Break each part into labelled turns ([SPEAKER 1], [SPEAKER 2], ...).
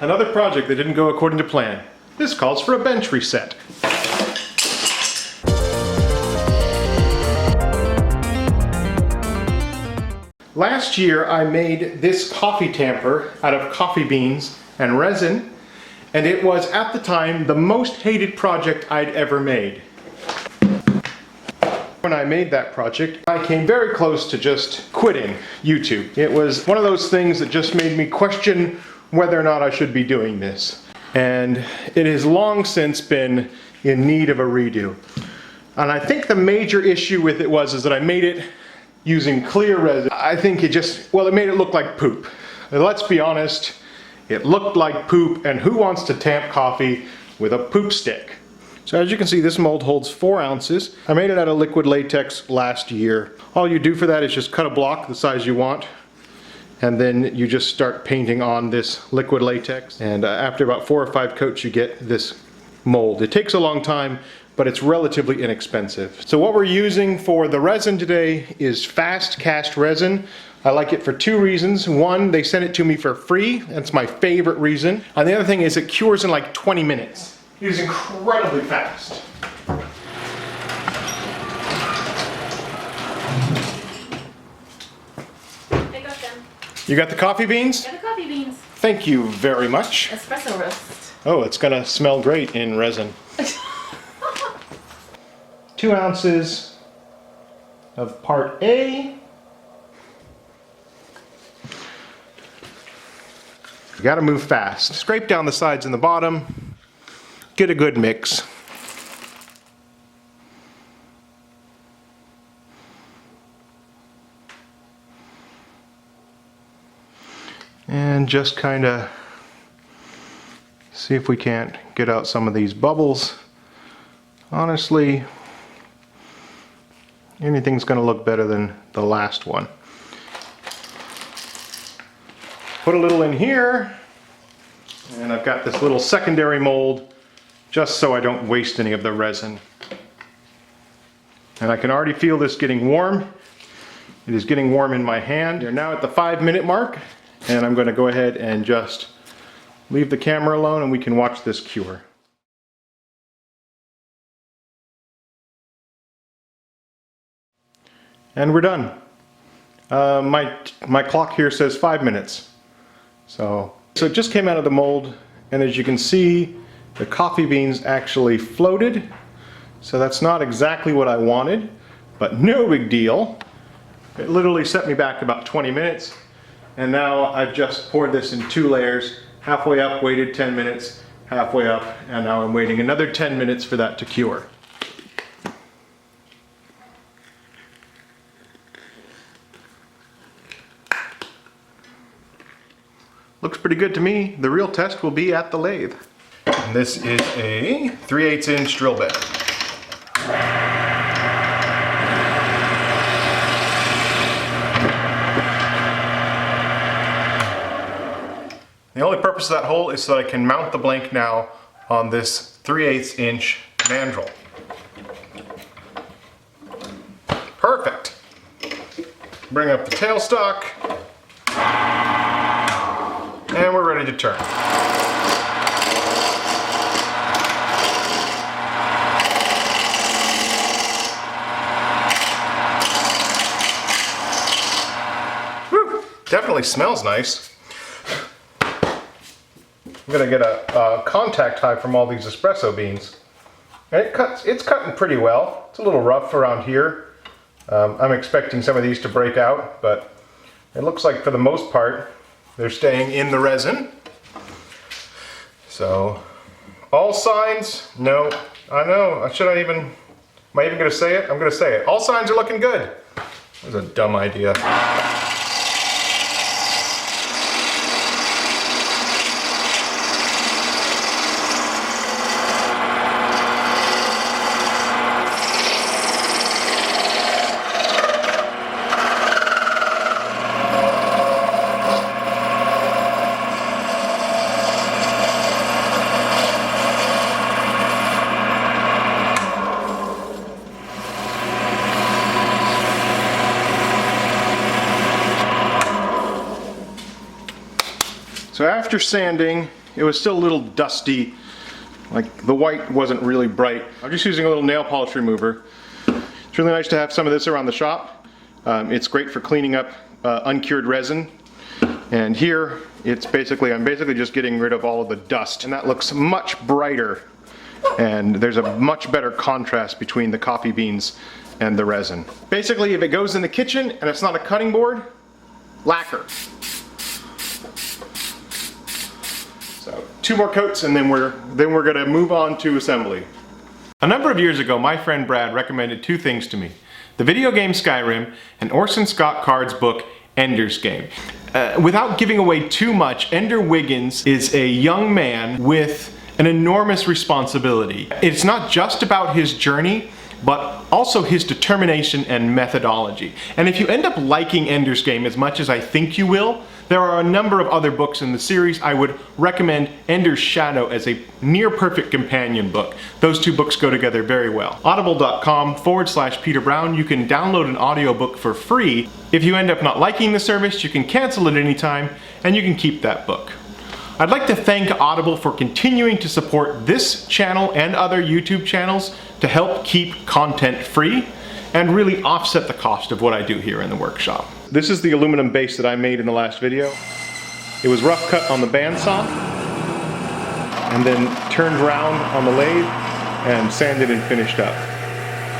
[SPEAKER 1] another project that didn't go according to plan. This calls for a bench reset. Last year I made this coffee tamper out of coffee beans and resin, and it was at the time the most hated project I'd ever made. When I made that project, I came very close to just quitting YouTube. It was one of those things that just made me question whether or not I should be doing this. And it has long since been in need of a redo. And I think the major issue with it was that I made it using clear resin. I think it just, well, it made it look like poop. And let's be honest, it looked like poop, and who wants to tamp coffee with a poop stick? So as you can see, this mold holds 4 ounces. I made it out of liquid latex last year. All you do for that is just cut a block the size you want, and then you just start painting on this liquid latex. And after about 4 or 5 coats, you get this mold. It takes a long time, but it's relatively inexpensive. So what we're using for the resin today is fast cast resin. I like it for 2 reasons. One, they sent it to me for free. That's my favorite reason. And the other thing is it cures in like 20 minutes. It is incredibly fast.
[SPEAKER 2] I got them.
[SPEAKER 1] You got the coffee beans?
[SPEAKER 2] I got the coffee beans.
[SPEAKER 1] Thank you very much.
[SPEAKER 2] Espresso roast.
[SPEAKER 1] Oh, it's gonna smell great in resin. 2 ounces of part A. You gotta move fast. Scrape down the sides and the bottom. Get a good mix. And just kind of see if we can't get out some of these bubbles. Honestly, anything's going to look better than the last one. Put a little in here, and I've got this little secondary mold just so I don't waste any of the resin. And I can already feel this getting warm. It is getting warm in my hand. We're now at the 5-minute mark, and I'm going to go ahead and just leave the camera alone and we can watch this cure. And we're done. My clock here says 5 minutes. So it just came out of the mold, and as you can see, the coffee beans actually floated. So that's not exactly what I wanted, but no big deal. It literally set me back about 20 minutes, and now I've just poured this in 2 layers, halfway up, waited 10 minutes, halfway up, and now I'm waiting another 10 minutes for that to cure. Looks pretty good to me. The real test will be at the lathe. And this is a 3/8 inch drill bit. The only purpose of that hole is so that I can mount the blank now on this 3/8 inch mandrel. Perfect. Bring up the tailstock. And we're ready to turn. Whew, definitely smells nice. I'm gonna get a contact high from all these espresso beans. And it's cutting pretty well. It's a little rough around here. I'm expecting some of these to break out, but it looks like for the most part, they're staying in the resin. So, all signs, no, I know, am I even gonna say it? I'm gonna say it. All signs are looking good. That was a dumb idea. So after sanding it was still a little dusty. Like the white wasn't really bright. I'm just using a little nail polish remover. It's really nice to have some of this around the shop. It's great for cleaning up uncured resin. And here, I'm basically just getting rid of all of the dust. And that looks much brighter. And there's a much better contrast between the coffee beans and the resin. Basically, if it goes in the kitchen and it's not a cutting board, lacquer. So 2 more coats and then we're gonna move on to assembly. A number of years ago, my friend Brad recommended 2 things to me: the video game Skyrim and Orson Scott Card's book Ender's Game. Without giving away too much, Ender Wiggins is a young man with an enormous responsibility. It's not just about his journey, but also his determination and methodology. And if you end up liking Ender's Game as much as I think you will, there are a number of other books in the series. I would recommend Ender's Shadow as a near perfect companion book. Those 2 books go together very well. Audible.com/Peter Brown, you can download an audiobook for free. If you end up not liking the service, you can cancel at any time and you can keep that book. I'd like to thank Audible for continuing to support this channel and other YouTube channels to help keep content free and really offset the cost of what I do here in the workshop. This is the aluminum base that I made in the last video. It was rough cut on the bandsaw and then turned round on the lathe and sanded and finished up.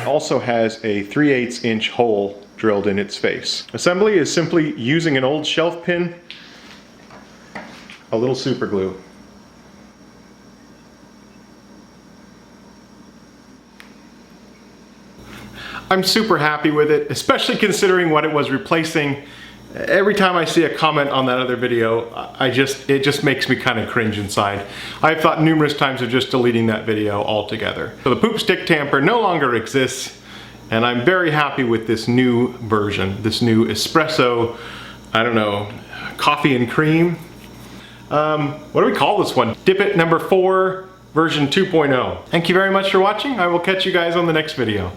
[SPEAKER 1] It also has a 3/8 inch hole drilled in its face. Assembly is simply using an old shelf pin, a little super glue. I'm super happy with it, especially considering what it was replacing. Every time I see a comment on that other video, it just makes me kind of cringe inside. I've thought numerous times of just deleting that video altogether. So the poop stick tamper no longer exists, and I'm very happy with this new version, this new espresso, I don't know, coffee and cream. What do we call this one? Dipit number 4, version 2.0. Thank you very much for watching. I will catch you guys on the next video.